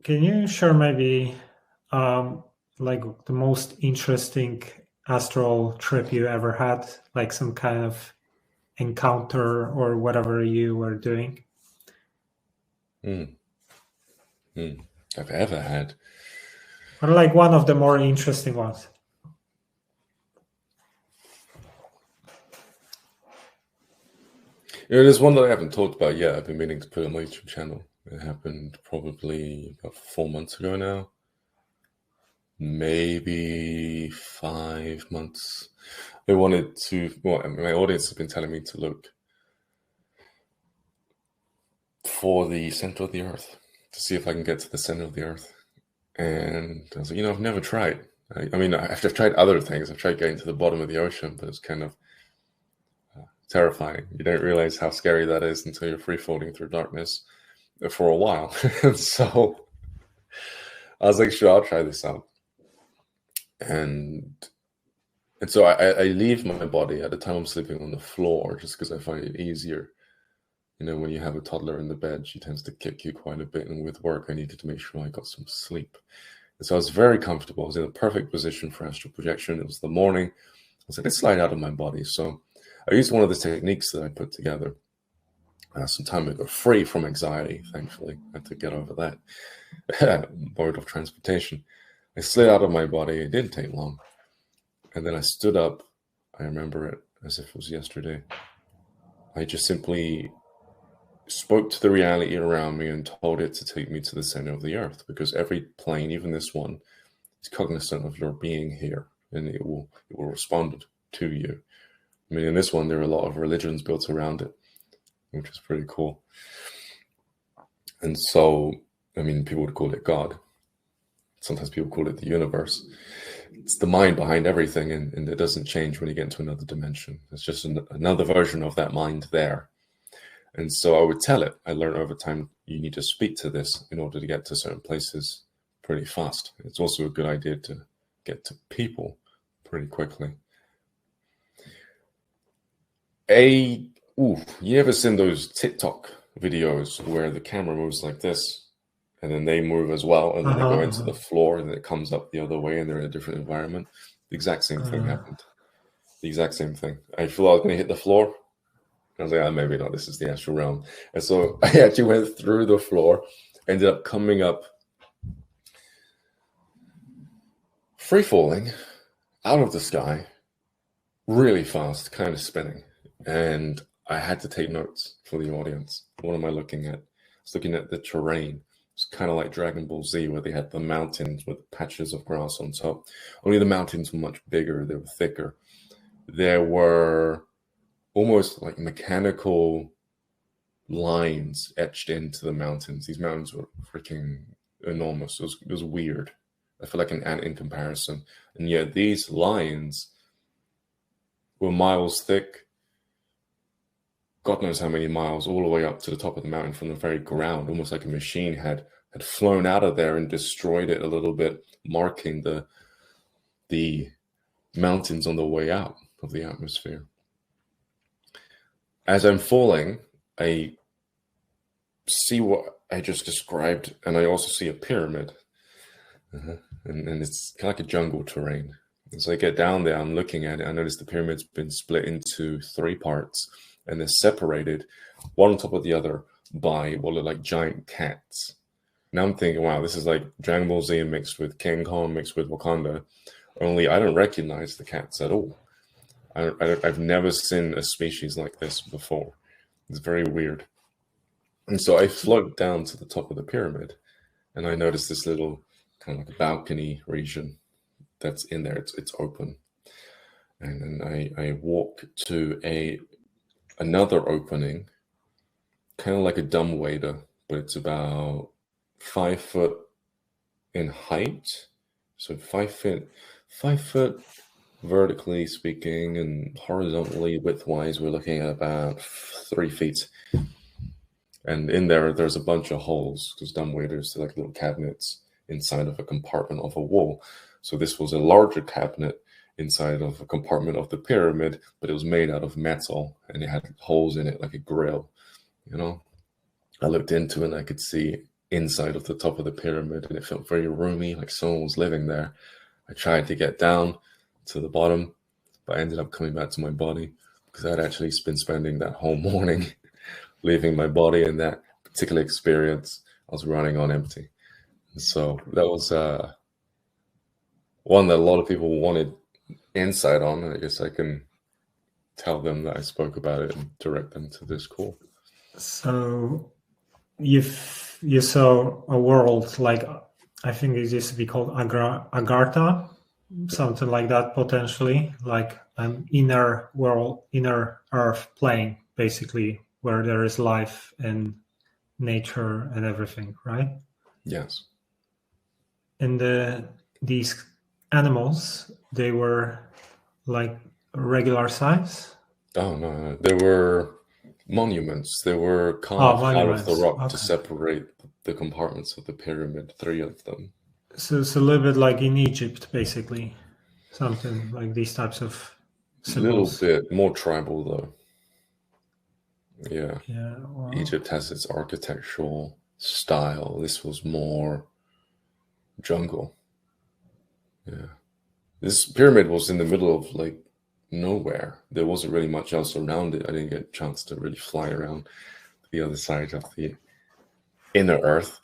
Can you share maybe like the most interesting astral trip you ever had, like some kind of encounter or whatever you were doing? I've ever had. Or like one of the more interesting ones? There's one that I haven't talked about yet. I've been meaning to put it on my YouTube channel. It happened probably about 4 months ago now. Maybe 5 months. I wanted to, well, my audience has been telling me to look for the center of the earth, to see if I can get to the center of the earth. And I was like, I've never tried. I mean, I've tried other things. I've tried getting to the bottom of the ocean, but it's kind of terrifying. You don't realize how scary that is until you're free floating through darkness for a while. And so I was like, sure, I'll try this out. And so I leave my body at the time I'm sleeping on the floor, just because I find it easier. When you have a toddler in the bed, she tends to kick you quite a bit. And with work, I needed to make sure I got some sleep. And so I was very comfortable. I was in a perfect position for astral projection. It was the morning. I was like, let's slide out of my body. So I used one of the techniques that I put together some time ago, free from anxiety, thankfully. I had to get over that mode of transportation. I slid out of my body. It didn't take long. And then I stood up. I remember it as if it was yesterday. I just simply spoke to the reality around me and told it to take me to the center of the earth, because every plane, even this one, is cognizant of your being here, and it will respond to you. I mean, in this one, there are a lot of religions built around it, which is pretty cool. And so, I mean, people would call it God. Sometimes people call it the universe. It's the mind behind everything, and it doesn't change when you get into another dimension. It's just another version of that mind there. And so I would tell it. I learned over time, you need to speak to this in order to get to certain places pretty fast. It's also a good idea to get to people pretty quickly. You ever seen those TikTok videos where the camera moves like this, and then they move as well, and then they go into the floor, and then it comes up the other way, and they're in a different environment? The exact same thing happened. The exact same thing. I feel I was going to hit the floor. I was like, maybe not, this is the astral realm. And so I actually went through the floor, ended up coming up, free falling out of the sky, really fast, kind of spinning. And I had to take notes for the audience. What am I looking at? I was looking at the terrain. It's kind of like Dragon Ball Z, where they had the mountains with patches of grass on top. Only the mountains were much bigger. They were thicker. There were almost like mechanical lines etched into the mountains. These mountains were freaking enormous. It was weird. I feel like an ant in comparison. And yet these lines were miles thick. God knows how many miles, all the way up to the top of the mountain from the very ground, almost like a machine had flown out of there and destroyed it a little bit, marking the mountains on the way out of the atmosphere. As I'm falling, I see what I just described, and I also see a pyramid. And it's kind of like a jungle terrain. As I get down there, I'm looking at it. I notice the pyramid's been split into 3 parts, and they're separated, one on top of the other, by what look like giant cats. Now I'm thinking, wow, this is like Dragon Ball Z mixed with King Kong mixed with Wakanda, only I don't recognize the cats at all. I've never seen a species like this before. It's very weird. And so I float down to the top of the pyramid, and I notice this little kind of like a balcony region that's in there. It's open. And then I walk to another opening, kind of like a dumbwaiter, but it's about 5 foot in height. So 5 foot vertically speaking, and horizontally widthwise, we're looking at about 3 feet. And in there's a bunch of holes, because dumbwaiters are like little cabinets inside of a compartment of a wall. So this was a larger cabinet inside of a compartment of the pyramid, but it was made out of metal, and it had holes in it like a grill. I looked into it, and I could see inside of the top of the pyramid, and it felt very roomy, like someone was living there. I tried to get down to the bottom, but I ended up coming back to my body because I'd actually been spending that whole morning leaving my body in that particular experience. I was running on empty. And so that was one that a lot of people wanted insight on. And I guess I can tell them that I spoke about it and direct them to this call. So you saw a world like, I think it used to be called Agartha, something like that, potentially, like an inner world, inner earth plane, basically, where there is life and nature and everything, right? Yes. And these animals, they were like regular size? Oh, no. They were monuments. They were carved out of the rock to separate the compartments of the pyramid, 3 of them. So it's a little bit like in Egypt, basically. Something like these types of symbols. A little bit more tribal, though. Yeah. Yeah. Wow. Egypt has its architectural style. This was more jungle. Yeah. This pyramid was in the middle of like nowhere. There wasn't really much else around it. I didn't get a chance to really fly around the other side of the inner earth.